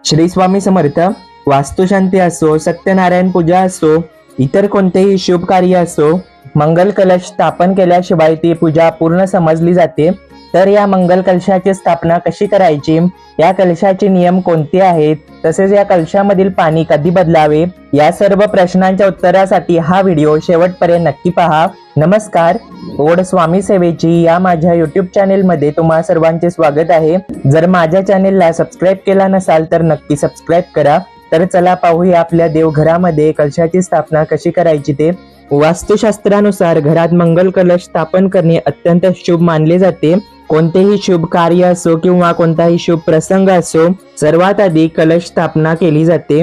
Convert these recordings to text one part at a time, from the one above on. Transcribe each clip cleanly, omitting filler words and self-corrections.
श्री स्वामी समर्थ. वास्तुशांती असो, सत्यनारायण पूजा असो, इतर कोणतेही शुभ कार्य असो, मंगल कलश स्थापन केल्याशिवाय ती पूजा पूर्ण समजली जाते. तर या मंगल कलशाची स्थापना कशी करायची, या कलशाचे नियम कोणते आहेत, तसेच या कलशामधील पाणी कधी बदलावे, या सर्व प्रश्नांच्या उत्तरासाठी हा व्हिडिओ शेवटपर्यंत नक्की पहा. नमस्कार. ओढ स्वामी सेवेची या माझ्या युट्यूब चॅनेल मध्ये तुम्हा सर्वांचे स्वागत आहे. जर माझ्या चॅनेलला सबस्क्राईब केला नसाल तर नक्की सबस्क्राईब करा. तर चला पाहूया आपल्या देवघरामध्ये कलशाची स्थापना कशी करायची ते. वास्तुशास्त्रानुसार घरात मंगल कलश स्थापन करणे अत्यंत शुभ मानले जाते. कोणतेही शुभ कार्य असो किंवा कोणताही शुभ प्रसंग असो, सर्वात आधी कलश स्थापना केली जाते.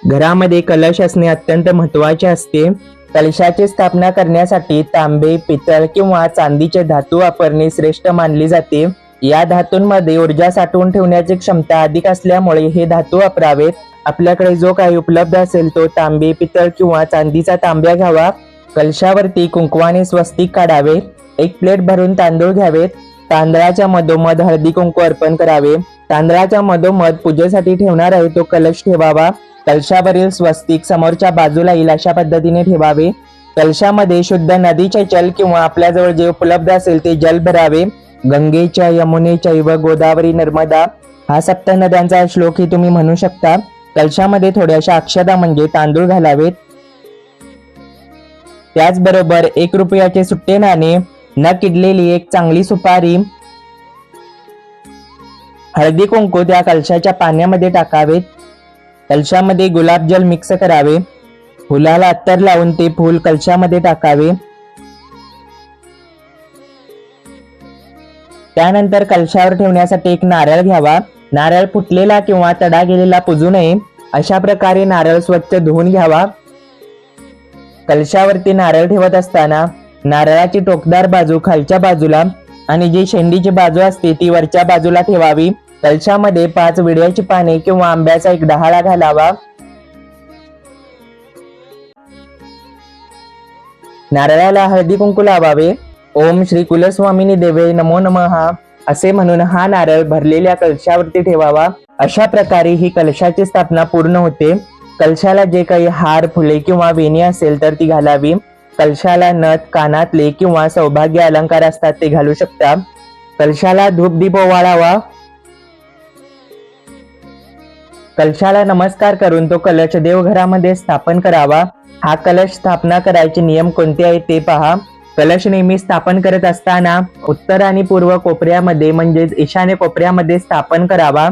घरामध्ये कलश असणे अत्यंत महत्त्वाचे असते. कलशाची स्थापना करण्यासाठी तांबे, पितळ किंवा चांदीचे धातू वापरणे श्रेष्ठ मानले जाते. या धातूंमध्ये ऊर्जा साठवून ठेवण्याची क्षमता अधिक असल्यामुळे हे धातू वापरावेत. आपल्याकडे जो काही उपलब्ध असेल तो तांबे, पितळ किंवा चांदीचा तांब्या घ्यावा. कलशावरती कुंकवाने स्वस्तिक काढावे. एक प्लेट भरून तांदूळ घ्यावेत. तांदळाच्या मधोमध हळदी कुंकू अर्पण करावे. तांदळाच्या मधोमध पूजेसाठी ठेवणार आहे तो कलश ठेवावा. कलशावरील स्वस्तिक समोरच्या बाजूला येईल अशा पद्धतीने ठेवावे. कलशामध्ये शुद्ध नदीचे जल किंवा आपल्याजवळ जे उपलब्ध असेल ते जल भरावे. गंगेच्या, यमुनेच्या व गोदावरी, नर्मदा हा सप्त नद्यांचा श्लोकही तुम्ही म्हणू शकता. कलशामध्ये थोड्याशा अक्षता म्हणजे तांदूळ घालावेत. त्याचबरोबर 1 रुपयाचे सुट्टे नाणे, न किडलेली एक चांगली सुपारी, हळदी कुंकू त्या कलशाच्या पाण्यामध्ये टाकावेत. कलशामध्ये गुलाबजल मिक्स करावे. फुलाला अत्तर लावून ते फूल कलशामध्ये टाकावे. त्यानंतर कलशावर ठेवण्यासाठी एक नारळ घ्यावा. नारळ फुटलेला किंवा तडा गेलेला पुजू नये. अशा प्रकारे नारळ स्वच्छ धुवून घ्यावा. कलशावरती नारळ ठेवत असताना नारळाची टोकदार बाजू खालच्या बाजूला आणि जी शेंडीची बाजू असते ती वरच्या बाजूला ठेवावी. कलशामध्ये 5 विड्याची पाने किंवा आंब्याचा एक डहाळा घालावा. नारळाला हळदी कुंकू लावावे. ओम श्री कुलस्वामिनी देवे नमो नमः असे म्हणून हा नारळ भरलेल्या कलशावरती ठेवावा. अशा प्रकारे ही कलशाची स्थापना पूर्ण होते. कलशाला जे काही हार, फुले किंवा वेणी असेल तर ती घालावी. कलशाला नथ, कानातले किंवा सौभाग्य अलंकार असतात ते घालू शकता. कलशाला धूप दीप ओवाळावा. कलशाला नमस्कार करून तो कलश देवघरामध्ये स्थापन करावा. हा कलश स्थापना करायचे नियम कोणते आहेत ते पहा. कलश नेहमी स्थापन करत असताना उत्तर आणि पूर्व कोपऱ्यामध्ये म्हणजेच ईशान्य कोपऱ्यामध्ये स्थापन करावा.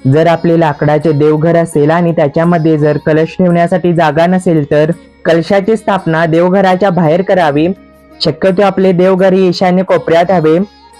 जर आपले लाकडाचे देवघर असेल आणि त्याच्यामध्ये जर कलश ठेवण्यासाठी जागा नसेल तर कलशाची स्थापना देवघराच्या बाहेर करावी. शक्यतो आपले देवघर ही ईशान्य कोपऱ्यात हवे.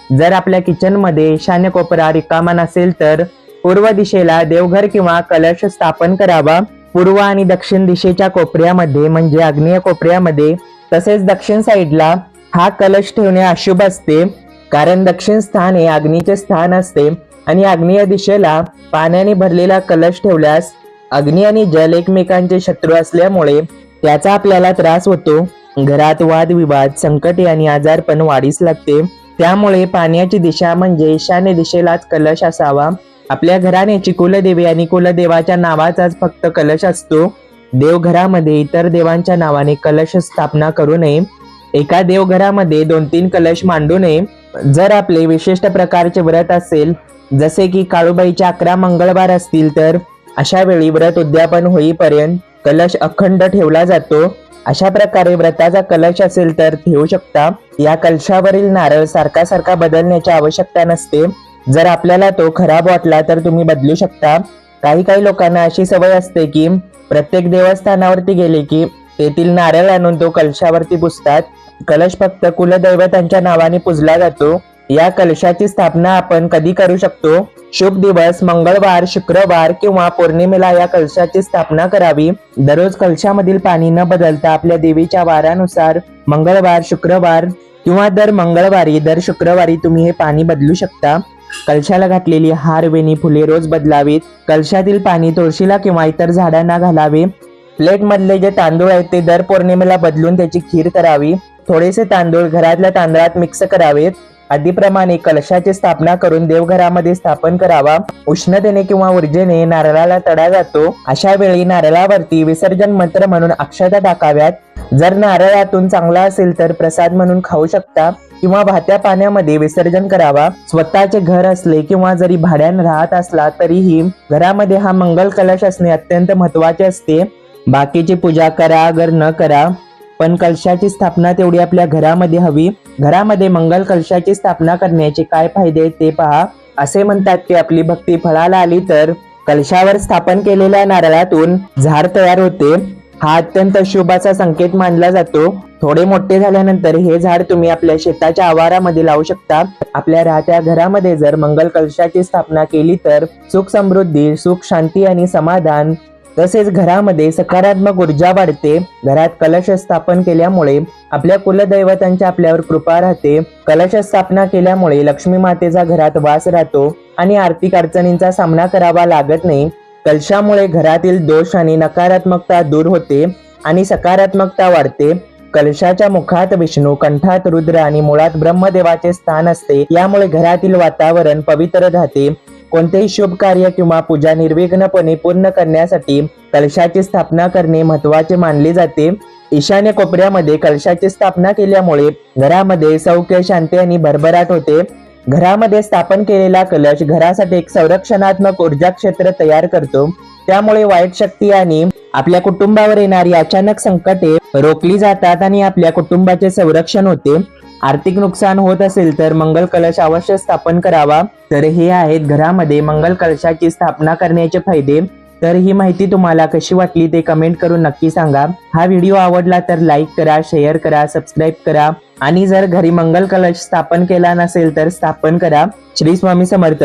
जर आपल्या किचन मध्ये ईशान्य कोपरा रिकामा नसेल तर पूर्व दिशेला देवघर किंवा कलश स्थापन करावा. पूर्व आणि दक्षिण दिशेच्या कोपऱ्यामध्ये म्हणजे आग्नेय कोपऱ्यामध्ये तसेच दक्षिण साईडला हा कलश ठेवणे अशुभ असते. कारण दक्षिण स्थान हे अग्नीचे स्थान असते आणि आग्नेय दिशेला पाण्याने भरलेला कलश ठेवल्यास अग्नी आणि जल एकमेकांचे शत्रू असल्यामुळे त्याचा आपल्याला त्रास होतो. घरात वादविवाद, संकटे आणि आजारपण वाढीस लागते. त्यामुळे पाण्याची दिशा म्हणजे ईशान्य दिशेलाच कलश असावा. आपल्या घराण्याची कुलदेवी आणि कुलदेवाच्या नावाचाच फक्त कलश असतो. देवघरामध्ये इतर देवांच्या नावाने कलश स्थापना करू नये. एका देवघरामध्ये 2-3 कलश मांडू नये. जर आपले विशिष्ट प्रकारचे व्रत असेल जसे की काळूबाईचे 11 मंगळवार असतील तर अशा वेळी व्रत उद्यापन होईपर्यंत कलश अखंड ठेवला जातो. अशा प्रकारे व्रताचा कलश असेल तर ठेवू शकता. या कलशावरील नारळ सारखा बदलण्याची आवश्यकता नसते. जर आपल्याला तो खराब वाटला तर तुम्ही बदलू शकता. काही लोकांना अशी सवय असते की प्रत्येक देवस्थानावरती गेले की तेथील नारळ आणून तो कलशावरती पुजतात. कलश फक्त कुलदैवतांच्या नावाने पुजला जातो. या कलशाची स्थापना आपण कधी करू शकतो? शुभ दिवस मंगळवार, शुक्रवार किंवा पौर्णिमेला या कलशाची स्थापना करावी. दररोज कलशामधील पाणी न बदलता आपल्या देवीच्या वारानुसार मंगळवार, शुक्रवार किंवा दर मंगळवारी, दर शुक्रवारी तुम्ही हे पाणी बदलू शकता. कलशाला घातलेली हार, वेणी, फुले रोज बदलावीत. कलशातील पाणी तुळशीला किंवा इतर झाडांना घालावे. प्लेट मधले जे तांदूळ आहेत ते दर पौर्णिमेला बदलून त्याची खीर करावी. थोडेसे तांदूळ घरातल्या तांदळात मिक्स करावेत. आधीप्रमाणे कलशाची स्थापना करून देवघरामध्ये स्थापन करावा। उष्णतेने किंवा ऊर्जेने नारळाला तडा जातो, अशा वेळी नारळावरती विसर्जन मंत्र म्हणून अक्षता टाकाव्यात। जर नारळातून चांगला असेल तर प्रसाद म्हणून खाऊ शकता किंवा वाहत्या पाण्यामध्ये विसर्जन करावा। स्वतःचे घर असले किंवा जरी भाड्याने राहत असला तरीही घरामध्ये हा मंगल कलश असणे अत्यंत महत्वाचे असते। बाकीची पूजा करा अगर न करा, पण कलशाची स्थापना तेवढी आपल्या घरामध्ये हवी। घरामध्ये मंगल कलशाची स्थापना करण्याचे काय फायदे ते पहा। असे म्हणतात की आपली भक्ती फळाला आली तर कलशावर स्थापन केलेल्या नारळातून झाड तयार होते। हा अत्यंत शुभाचा संकेत मानला जातो। थोडे मोठे झाल्यानंतर हे झाड तुम्ही आपल्या शेताच्या आवारामध्ये लावू शकता। आपल्या राहत्या घरामध्ये जर मंगल कलशाची स्थापना केली तर सुख समृद्धी, सुख शांती आणि समाधान तसेच घरामध्ये सकारात्मक ऊर्जा वाढते। घरात कलश स्थापन केल्यामुळे आपल्या कुलदैवतांच्या आपल्यावर कृपा राहते। कलश स्थापना केल्यामुळे लक्ष्मी मातेचा घरात वास राहतो आणि आर्थिक अडचणींचा सामना करावा लागत नाही। कलशामुळे घरातील दोष आणि नकारात्मकता दूर होते आणि सकारात्मकता वाढते। कलशाच्या मुखात विष्णू, कंठात रुद्र आणि मुळात ब्रह्मदेवाचे स्थान असते। यामुळे घरातील वातावरण पवित्र राहते। कोणतेही शुभ कार्य किंवा पूजा निर्विघ्नपणे पूर्ण करण्यासाठी कलशाची स्थापना करणे महत्त्वाचे मानले जाते। ईशान्य कोपऱ्यामध्ये कलशाची स्थापना केल्यामुळे घरामध्ये सौख्य, शांती आणि भरभराट होते। घरामध्ये स्थापन केलेला कलश घरासाठी एक संरक्षणात्मक ऊर्जा क्षेत्र तयार करतो। त्यामुळे वाईट शक्ती आणि आपल्या कुटुंबावर येणारी अचानक संकटे रोखली जातात आणि आपल्या कुटुंबाचे संरक्षण होते। आर्थिक नुकसान होत असेल तर मंगल कलश अवश्य स्थापन करावा। तर हे आहेत घरामध्ये मंगल कलशाची स्थापना करण्याचे फायदे। तर ही माहिती तुम्हाला कशी वाटली ते कमेंट करून नक्की सांगा। हा व्हिडिओ आवडला तर लाईक करा, शेअर करा, सबस्क्राईब करा आणि जर घरी मंगल कलश स्थापन केला नसेल तर स्थापन करा। श्री स्वामी समर्थ।